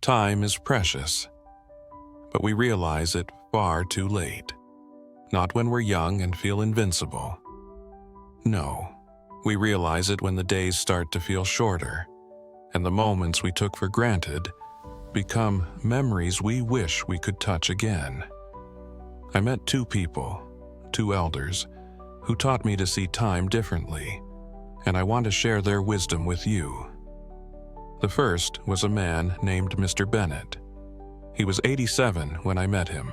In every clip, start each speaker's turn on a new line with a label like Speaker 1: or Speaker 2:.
Speaker 1: time is precious, but we realize it far too late. Not when we're young and feel invincible. No, we realize it when the days start to feel shorter, and the moments we took for granted become memories we wish we could touch again. I met two people, two elders, who taught me to see time differently, and I want to share their wisdom with you. The first was a man named Mr. Bennett. He was 87 when I met him,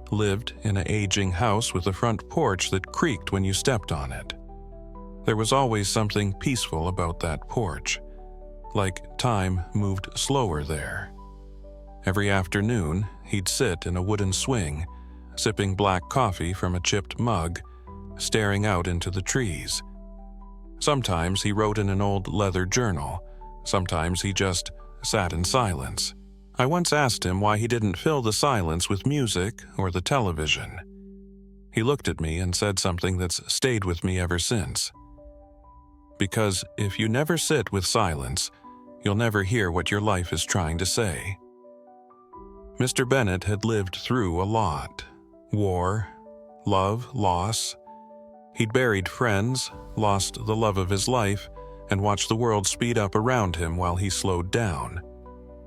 Speaker 1: lived in an aging house with a front porch that creaked when you stepped on it. There was always something peaceful about that porch, like time moved slower there. Every afternoon, he'd sit in a wooden swing, sipping black coffee from a chipped mug, staring out into the trees. Sometimes he wrote in an old leather journal. Sometimes he just sat in silence. I once asked him why he didn't fill the silence with music or the television. He looked at me and said something that's stayed with me ever since. Because if you never sit with silence, you'll never hear what your life is trying to say. Mr. Bennett had lived through a lot. War, love, loss. He'd buried friends, lost the love of his life, and watched the world speed up around him while he slowed down.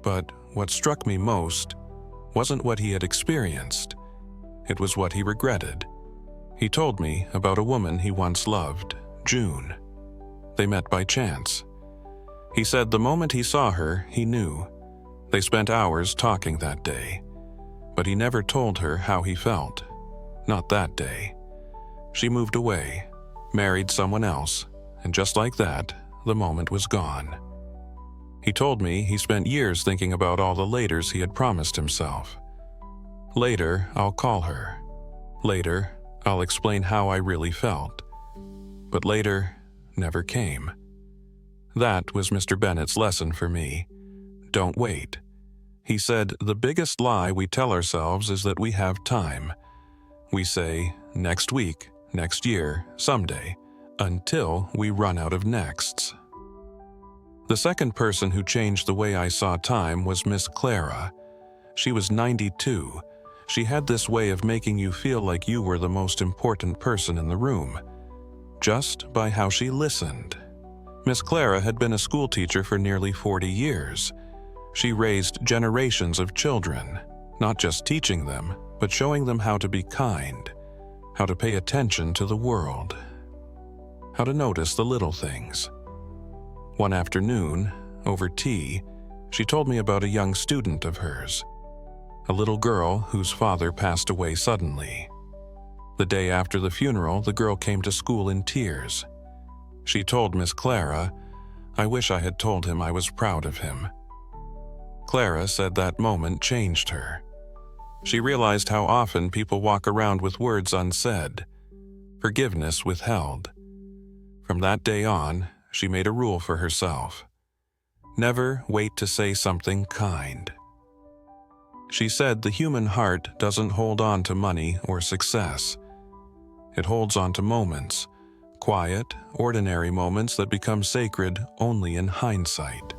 Speaker 1: But what struck me most wasn't what he had experienced. It was what he regretted. He told me about a woman he once loved, June. They met by chance. He said the moment he saw her, he knew. They spent hours talking that day, but he never told her how he felt. Not that day. She moved away, married someone else, and just like that, the moment was gone. He told me he spent years thinking about all the laters he had promised himself. Later, I'll call her. Later, I'll explain how I really felt. But later never came. That was Mr. Bennett's lesson for me. Don't wait. He said the biggest lie we tell ourselves is that we have time. We say, next week, next year, someday, until we run out of nexts. The second person who changed the way I saw time was Miss Clara. She was 92. She had this way of making you feel like you were the most important person in the room, just by how she listened. Miss Clara had been a schoolteacher for nearly 40 years. She raised generations of children, not just teaching them, but showing them how to be kind, how to pay attention to the world, how to notice the little things. One afternoon, over tea, she told me about a young student of hers, a little girl whose father passed away suddenly. The day after the funeral, the girl came to school in tears. She told Miss Clara, "I wish I had told him I was proud of him." Clara said that moment changed her. She realized how often people walk around with words unsaid, forgiveness withheld. From that day on, she made a rule for herself. Never wait to say something kind. She said the human heart doesn't hold on to money or success. It holds on to moments, quiet, ordinary moments that become sacred only in hindsight.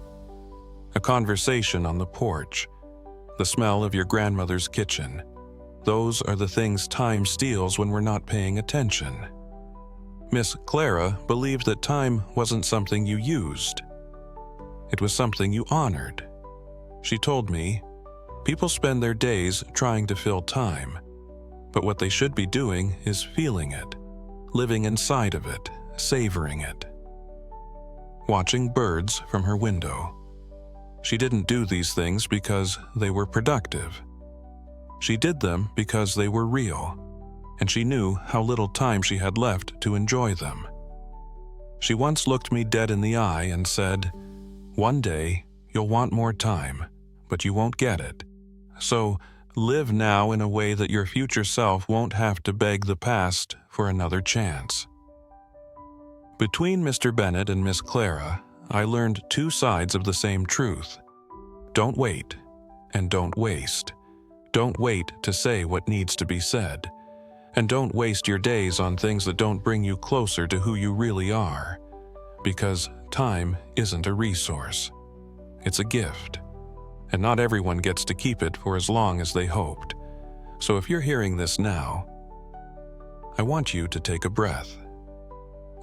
Speaker 1: A conversation on the porch, the smell of your grandmother's kitchen. Those are the things time steals when we're not paying attention. Miss Clara believed that time wasn't something you used. It was something you honored. She told me, people spend their days trying to fill time, but what they should be doing is feeling it, living inside of it, savoring it. Watching birds from her window. She didn't do these things because they were productive. She did them because they were real, and she knew how little time she had left to enjoy them. She once looked me dead in the eye and said, "One day, you'll want more time, but you won't get it. So, live now in a way that your future self won't have to beg the past for another chance." Between Mr. Bennett and Miss Clara, I learned two sides of the same truth. Don't wait, and don't waste. Don't wait to say what needs to be said. And don't waste your days on things that don't bring you closer to who you really are. Because time isn't a resource. It's a gift. and not everyone gets to keep it for as long as they hoped. So if you're hearing this now, I want you to take a breath,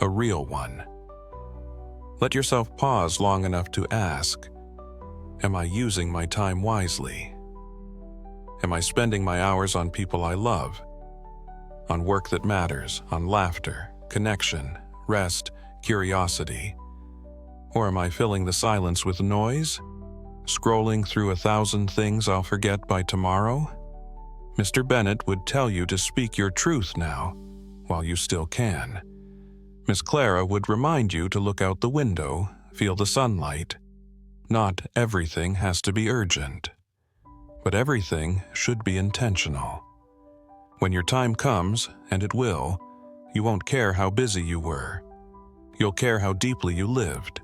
Speaker 1: a real one. Let yourself pause long enough to ask, am I using my time wisely? Am I spending my hours on people I love, on work that matters, on laughter, connection, rest, curiosity? Or am I filling the silence with noise, scrolling through 1,000 things I'll forget by tomorrow? Mr. Bennett would tell you to speak your truth now, while you still can. Miss Clara would remind you to look out the window, feel the sunlight. Not everything has to be urgent, but everything should be intentional. When your time comes, and it will, you won't care how busy you were. You'll care how deeply you lived.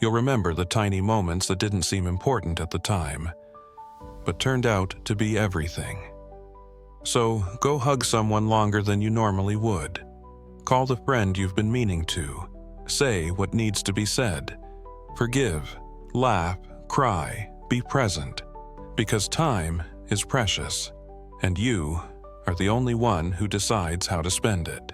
Speaker 1: You'll remember the tiny moments that didn't seem important at the time, but turned out to be everything. So go hug someone longer than you normally would. Call the friend you've been meaning to. Say what needs to be said. Forgive, laugh, cry, be present. Because time is precious, and you are the only one who decides how to spend it.